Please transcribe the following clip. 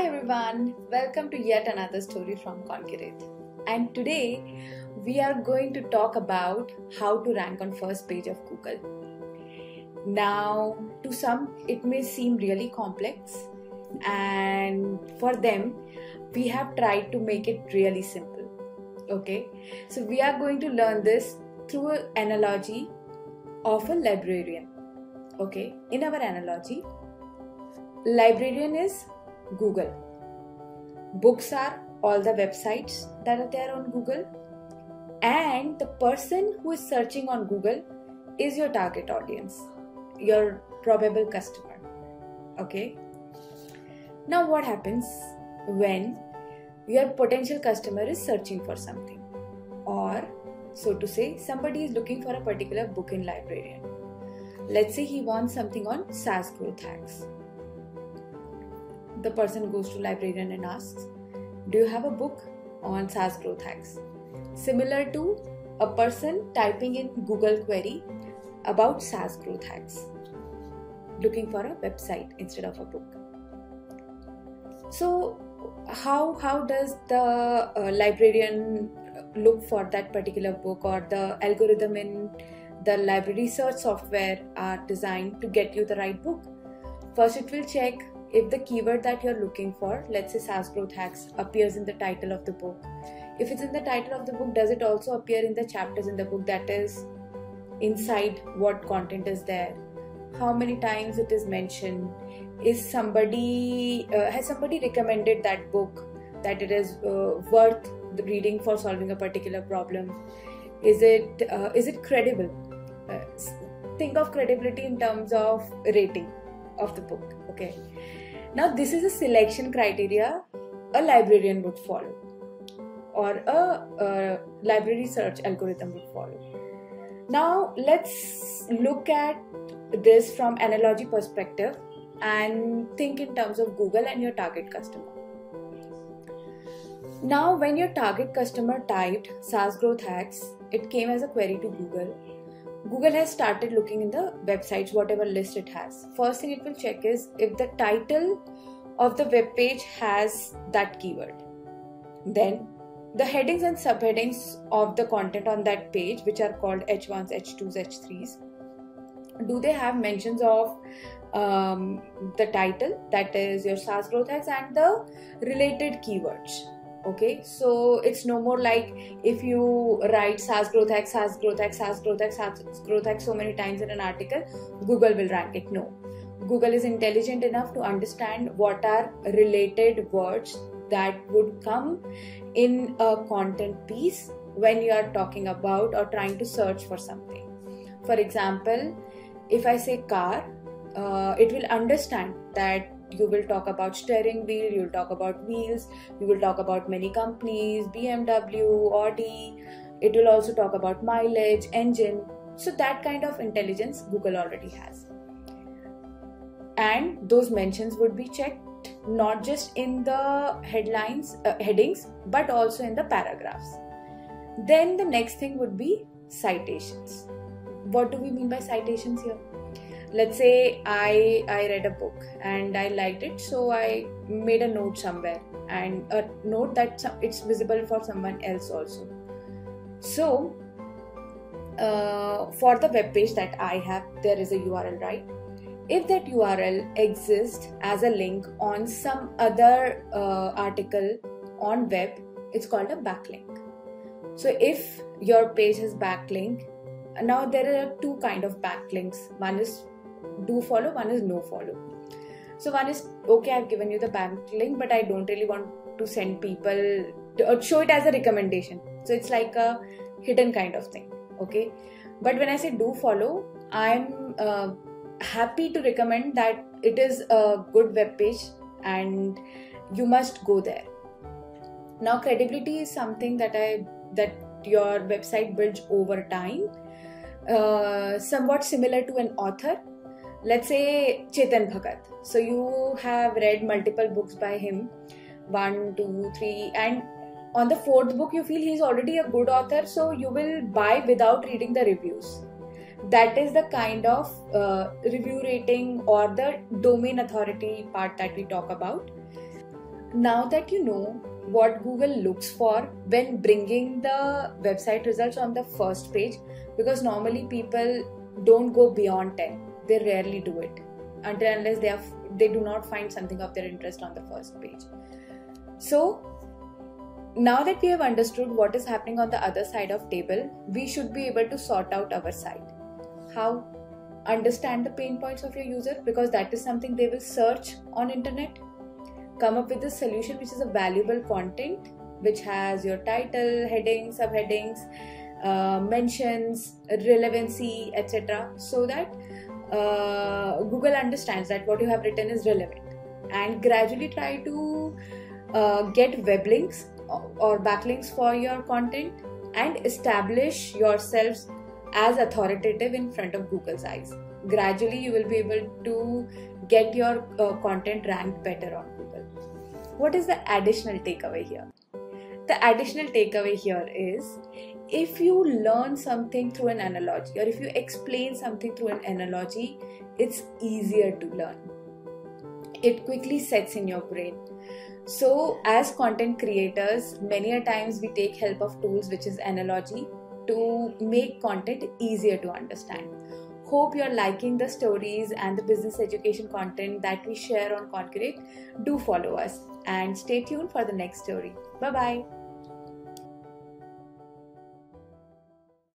everyone, welcome to yet another story from Concurate. And today we are going to talk about how to rank on first page of Google. Now, to some it may seem really complex, and for them we have tried to make it really simple. Okay, so we are going to learn this through an analogy of a librarian. Okay, in our analogy, librarian is Google. Books are all the websites that are there on Google, and the person who is searching on Google is your target audience, your probable customer. Okay. Now what happens when your potential customer is searching for something, or so to say, somebody is looking for a particular book in librarian. Let's say he wants something on SaaS growth hacks. The person goes to librarian and asks, do you have a book on SaaS growth hacks? Similar to a person typing in Google query about SaaS growth hacks, looking for a website instead of a book. So how does the librarian look for that particular book, or the algorithm in the library search software are designed to get you the right book? First, it will check if the keyword that you're looking for, let's say SaaS growth hacks, appears in the title of the book. If it's in the title of the book, does it also appear in the chapters in the book, that is inside what content is there? How many times it is mentioned? Has somebody recommended that book, that it is worth reading for solving a particular problem? Is it credible? Think of credibility in terms of rating of the book. Okay. Now this is a selection criteria a librarian would follow, or a library search algorithm would follow. Now let's look at this from analogy perspective and think in terms of Google and your target customer. Now when your target customer typed SaaS growth hacks, it came as a query to Google. Google has started looking in the websites, whatever list it has. First thing it will check is if the title of the web page has that keyword. Then the headings and subheadings of the content on that page, which are called H1s, H2s, H3s, do they have mentions of the title, that is your SaaS growth hacks, and the related keywords? Okay, so it's no more like if you write SaaS growth hacks, SaaS growth hacks, SaaS growth hacks, SaaS growth hacks so many times in an article, Google will rank it. No. Google is intelligent enough to understand what are related words that would come in a content piece when you are talking about or trying to search for something. For example, if I say car, it will understand that you will talk about steering wheel, you will talk about wheels, you will talk about many companies, BMW, Audi. It will also talk about mileage, engine. So that kind of intelligence Google already has. And those mentions would be checked not just in the headings, but also in the paragraphs. Then the next thing would be citations. What do we mean by citations here? Let's say I read a book and I liked it, so I made a note somewhere, and a note that it's visible for someone else also. So for the web page that I have, there is a URL, right? If that URL exists as a link on some other article on web, it's called a backlink. So if your page has backlink, now there are two kind of backlinks. One is do follow, one is no follow. So one is, okay, I've given you the backlink, but I don't really want to send people or show it as a recommendation. So it's like a hidden kind of thing. Okay. But when I say do follow, I'm happy to recommend that it is a good web page and you must go there. Now credibility is something that your website builds over time, somewhat similar to an author. Let's say Chetan Bhagat. So you have read multiple books by him, 1, 2, 3, and on the 4th book you feel he's already a good author, so you will buy without reading the reviews. That is the kind of review rating or the domain authority part that we talk about. Now that you know what Google looks for when bringing the website results on the first page, because normally people don't go beyond 10, they rarely do it until unless they do not find something of their interest on the first page. So now that we have understood what is happening on the other side of table, we should be able to sort out our site. How? Understand the pain points of your user, because that is something they will search on internet. Come up with a solution which is a valuable content, which has your title, headings, subheadings, mentions, relevancy, etc. so that Google understands that what you have written is relevant, and gradually try to get web links or backlinks for your content and establish yourselves as authoritative in front of Google's eyes. Gradually you will be able to get your content ranked better on Google. What is the additional takeaway here? The additional takeaway here is, if you learn something through an analogy, or if you explain something through an analogy, it's easier to learn. It quickly sets in your brain. So as content creators, many a times we take help of tools which is analogy to make content easier to understand. Hope you're liking the stories and the business education content that we share on Concurate. Do follow us and stay tuned for the next story. Bye-bye.